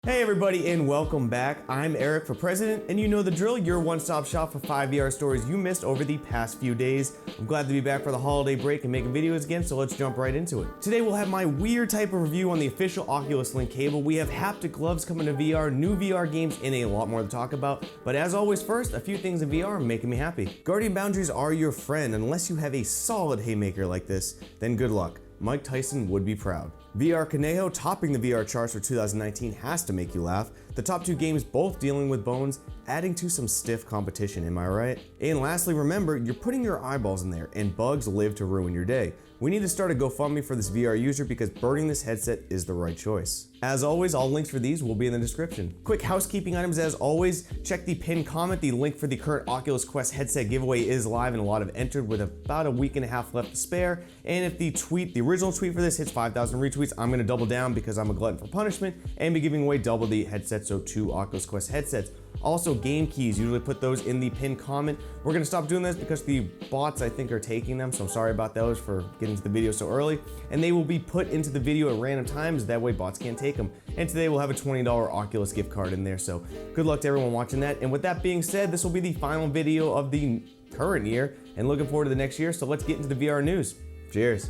Hey everybody and welcome back. I'm Eric for President, and you know the drill, your one-stop shop for 5 VR stories you missed over the past few days. I'm glad to be back for the holiday break and making videos again, so let's jump right into it. Today we'll have my weird type of review on the official Oculus Link cable. We have haptic gloves coming to VR, new VR games, and a lot more to talk about. But as always, first, a few things in VR making me happy. Guardian boundaries are your friend unless you have a solid haymaker like this, then good luck. Mike Tyson would be proud. VR Kanajo topping the VR charts for 2019 has to make you laugh. The top two games both dealing with bones, adding to some stiff competition, am I right? And lastly, remember, you're putting your eyeballs in there and bugs live to ruin your day. We need to start a GoFundMe for this VR user because burning this headset is the right choice. As always, all links for these will be in the description. Quick housekeeping items as always, check the pinned comment. The link for the current Oculus Quest headset giveaway is live and a lot have entered with about a week and a half left to spare. And if the original tweet for this hits 5,000 retweets, I'm gonna double down because I'm a glutton for punishment and be giving away double the headset, so 2 Oculus Quest headsets. Also, game keys, usually put those in the pinned comment. We're gonna stop doing this because the bots, I think, are taking them, so I'm sorry about those for getting to the video so early. And they will be put into the video at random times, that way bots can't take them. And today we'll have a $20 Oculus gift card in there, so good luck to everyone watching that. And with that being said, this will be the final video of the current year, and looking forward to the next year, so let's get into the VR news. Cheers.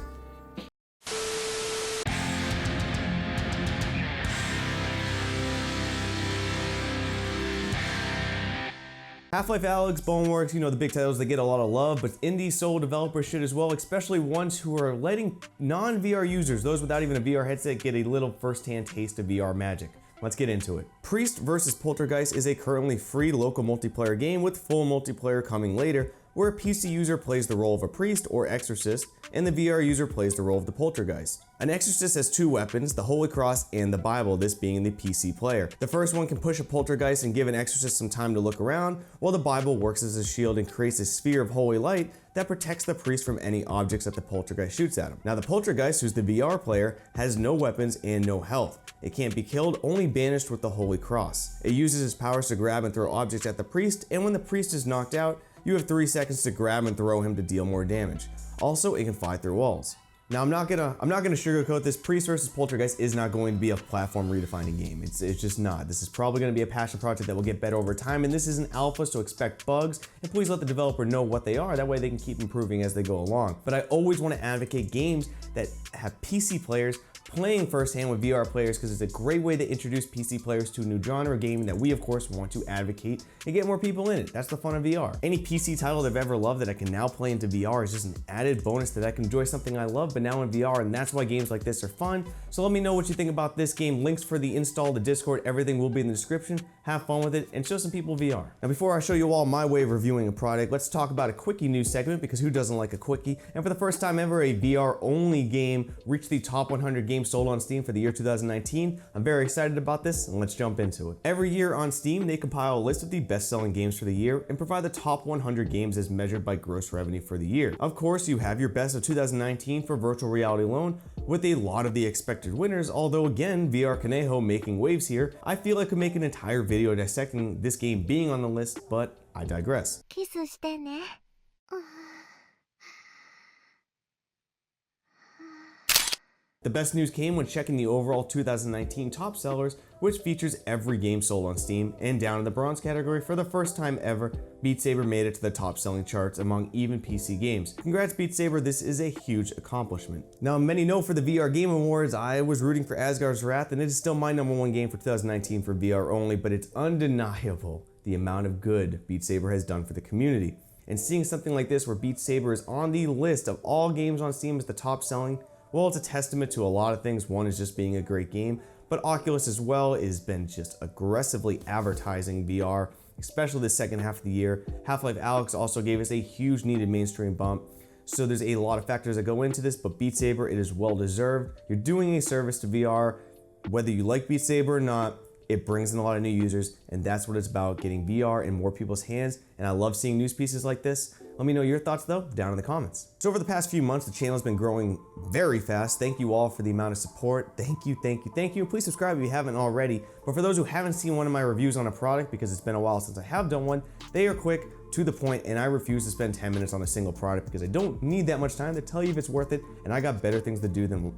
Half-Life Alyx, Boneworks, you know the big titles, they get a lot of love, but indie solo developers should as well, especially ones who are letting non-VR users, those without even a VR headset, get a little first-hand taste of VR magic. Let's get into it. Priest vs. Poltergeist is a currently free local multiplayer game with full multiplayer coming later, where a PC user plays the role of a priest or exorcist, and the VR user plays the role of the poltergeist. An exorcist has 2 weapons, the Holy Cross and the Bible, this being the PC player. The first one can push a poltergeist and give an exorcist some time to look around, while the Bible works as a shield and creates a sphere of holy light that protects the priest from any objects that the poltergeist shoots at him. Now the poltergeist, who's the VR player, has no weapons and no health. It can't be killed, only banished with the Holy Cross. It uses its powers to grab and throw objects at the priest, and when the priest is knocked out, you have 3 seconds to grab and throw him to deal more damage. Also, it can fly through walls. Now I'm not gonna sugarcoat this. Priest vs. Poltergeist is not going to be a platform redefining game. It's just not. This is probably gonna be a passion project that will get better over time, and this is an alpha, so expect bugs, and please let the developer know what they are. That way they can keep improving as they go along. But I always wanna advocate games that have PC players playing firsthand with VR players because it's a great way to introduce PC players to a new genre gaming that we of course want to advocate and get more people in it. That's the fun of VR. Any PC title that I've ever loved that I can now play into VR is just an added bonus that I can enjoy something I love but now in VR, and that's why games like this are fun. So let me know what you think about this game. Links for the install, the Discord, everything will be in the description. Have fun with it and show some people VR. Now before I show you all my way of reviewing a product, let's talk about a quickie news segment because who doesn't like a quickie? And for the first time ever, a VR only game reached the top 100 games sold on Steam for the year 2019. I'm very excited about this, and let's jump into it. Every year on Steam, they compile a list of the best-selling games for the year and provide the top 100 games as measured by gross revenue for the year. Of course, you have your best of 2019 for virtual reality alone, with a lot of the expected winners, although again, VR Kanajo making waves here. I feel I could make an entire video dissecting this game being on the list, but I digress. The best news came when checking the overall 2019 top sellers, which features every game sold on Steam, and down in the bronze category for the first time ever, Beat Saber made it to the top selling charts among even PC games. Congrats Beat Saber, this is a huge accomplishment. Now many know for the VR Game Awards, I was rooting for Asgard's Wrath, and it is still my #1 game for 2019 for VR only, but it's undeniable the amount of good Beat Saber has done for the community. And seeing something like this where Beat Saber is on the list of all games on Steam as the top selling, well, it's a testament to a lot of things. One is just being a great game, but Oculus as well has been just aggressively advertising VR, especially the second half of the year. Half-Life Alyx also gave us a huge needed mainstream bump. So there's a lot of factors that go into this, but Beat Saber, it is well deserved. You're doing a service to VR, whether you like Beat Saber or not. It brings in a lot of new users, and that's what it's about, getting VR in more people's hands. And I love seeing news pieces like this. Let me know your thoughts though down in the comments. So over the past few months, the channel has been growing very fast. Thank you all for the amount of support. Thank you, thank you, thank you. Please subscribe if you haven't already. But for those who haven't seen one of my reviews on a product, because it's been a while since I have done one, they are quick, to the point, and I refuse to spend 10 minutes on a single product because I don't need that much time to tell you if it's worth it, and I got better things to do than,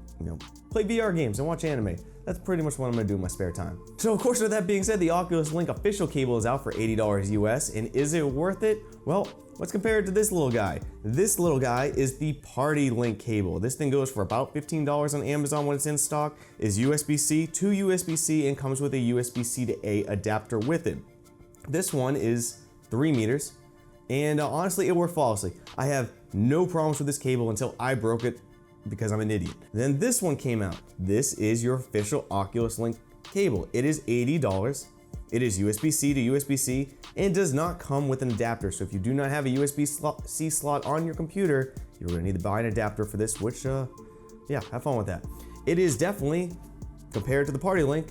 play VR games and watch anime. That's pretty much what I'm gonna do in my spare time. So of course, with that being said, the Oculus Link official cable is out for $80 US, and is it worth it? Well, let's compare it to this little guy. This little guy is the Party Link cable. This thing goes for about $15 on Amazon when it's in stock, is USB-C to USB-C, and comes with a USB-C to A adapter with it. This one is 3 meters, and honestly, it worked flawlessly. I have no problems with this cable until I broke it because I'm an idiot. Then this one came out. This is your official Oculus Link cable. It is $80. It is USB-C to USB-C and does not come with an adapter. So if you do not have a USB-C slot on your computer, you're gonna need to buy an adapter for this, which, yeah, have fun with that. It is definitely, compared to the Party Link,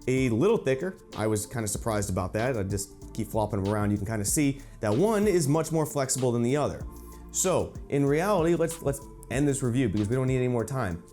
a little thicker. I was kind of surprised about that. I just keep flopping them around. You can kind of see that one is much more flexible than the other. So in reality, let's end this review because we don't need any more time.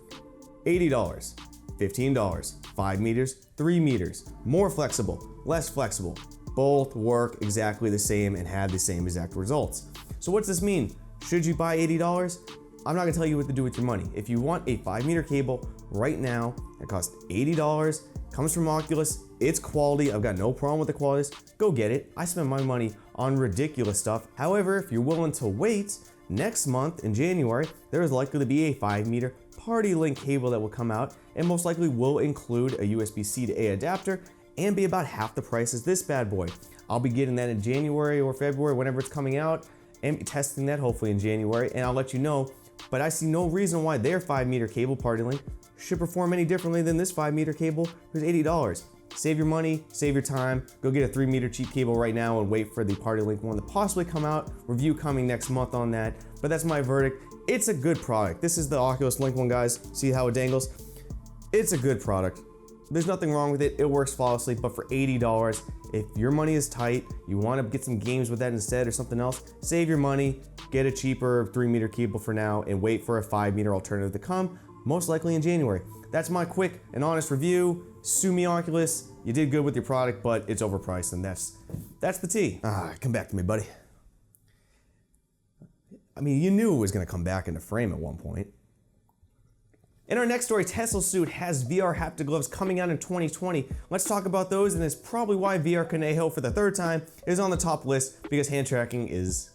$80, $15, 5 meters, 3 meters, more flexible, less flexible. Both work exactly the same and have the same exact results. So what's this mean? Should you buy $80? I'm not gonna tell you what to do with your money. If you want a 5 meter cable right now, it costs $80, comes from Oculus, it's quality, I've got no problem with the quality, go get it. I spend my money on ridiculous stuff. However, if you're willing to wait, next month in January, there is likely to be a 5 meter Party Link cable that will come out and most likely will include a USB-C to A adapter and be about half the price as this bad boy. I'll be getting that in January or February, whenever it's coming out, and testing that hopefully in January, and I'll let you know. But I see no reason why their 5 meter cable Party Link should perform any differently than this 5 meter cable for $80. Save your money, save your time, go get a 3 meter cheap cable right now and wait for the Party Link one to possibly come out. Review coming next month on that, but that's my verdict. It's a good product. This is the Oculus Link one, guys. See how it dangles? It's a good product. There's nothing wrong with it. It works flawlessly, but for $80, if your money is tight, you want to get some games with that instead or something else, save your money, get a cheaper 3 meter cable for now and wait for a 5 meter alternative to come, most likely in January. That's my quick and honest review. Sue me, Oculus. You did good with your product, but it's overpriced, and that's the tea. Come back to me, buddy. I mean, you knew it was gonna come back into frame at one point. In our next story, Teslasuit has VR haptic gloves coming out in 2020. Let's talk about those, and it's probably why VR Kanajo for the 3rd time is on the top list, because hand tracking is,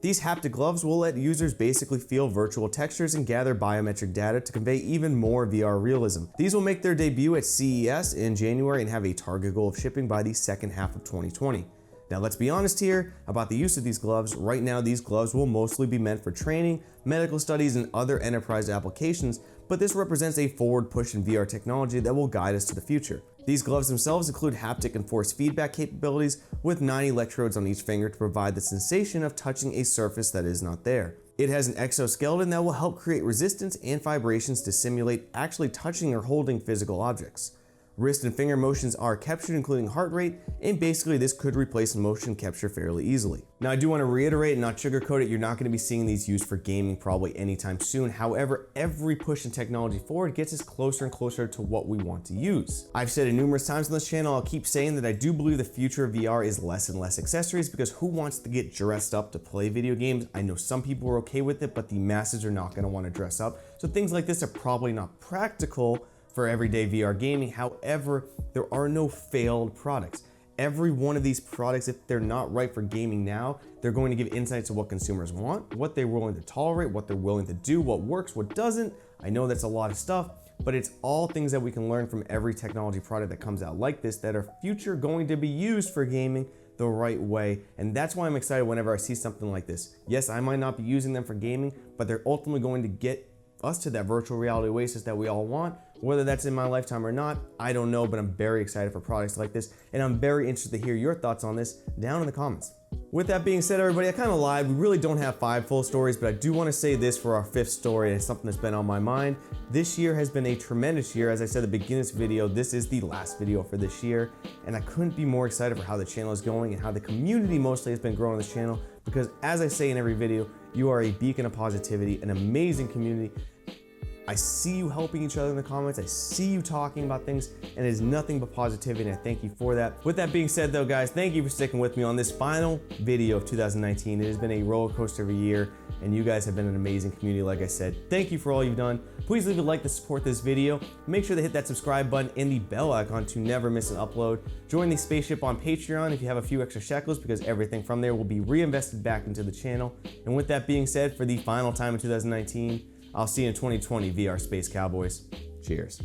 These haptic gloves will let users basically feel virtual textures and gather biometric data to convey even more VR realism. These will make their debut at CES in January and have a target goal of shipping by the second half of 2020. Now let's be honest here about the use of these gloves. Right now, these gloves will mostly be meant for training, medical studies, and other enterprise applications, but this represents a forward push in VR technology that will guide us to the future. These gloves themselves include haptic and force feedback capabilities with 9 electrodes on each finger to provide the sensation of touching a surface that is not there. It has an exoskeleton that will help create resistance and vibrations to simulate actually touching or holding physical objects. Wrist and finger motions are captured, including heart rate, and basically this could replace motion capture fairly easily. Now I do want to reiterate and not sugarcoat it, you're not going to be seeing these used for gaming probably anytime soon. However, every push in technology forward gets us closer and closer to what we want to use. I've said it numerous times on this channel, I'll keep saying that I do believe the future of VR is less and less accessories, because who wants to get dressed up to play video games? I know some people are okay with it, but the masses are not going to want to dress up. So things like this are probably not practical for everyday VR gaming. However, there are no failed products. Every one of these products, if they're not right for gaming now, they're going to give insights to what consumers want, what they're willing to tolerate, what they're willing to do, what works, what doesn't. I know that's a lot of stuff, but it's all things that we can learn from every technology product that comes out like this that are future going to be used for gaming the right way. And that's why I'm excited whenever I see something like this. Yes, I might not be using them for gaming, but they're ultimately going to get us to that virtual reality oasis that we all want. Whether that's in my lifetime or not, I don't know, but I'm very excited for products like this, and I'm very interested to hear your thoughts on this down in the comments. With that being said, everybody, I kind of lied. We really don't have 5 full stories, but I do want to say this for our 5th story, and it's something that's been on my mind. This year has been a tremendous year. As I said at the beginning of this video, this is the last video for this year, and I couldn't be more excited for how the channel is going and how the community mostly has been growing on this channel, because as I say in every video, you are a beacon of positivity, an amazing community. I see you helping each other in the comments. I see you talking about things, and it is nothing but positivity, and I thank you for that. With that being said though, guys, thank you for sticking with me on this final video of 2019. It has been a roller coaster of a year, and you guys have been an amazing community, like I said. Thank you for all you've done. Please leave a like to support this video. Make sure to hit that subscribe button and the bell icon to never miss an upload. Join the spaceship on Patreon if you have a few extra shekels, because everything from there will be reinvested back into the channel. And with that being said, for the final time in 2019, I'll see you in 2020, VR Space Cowboys. Cheers.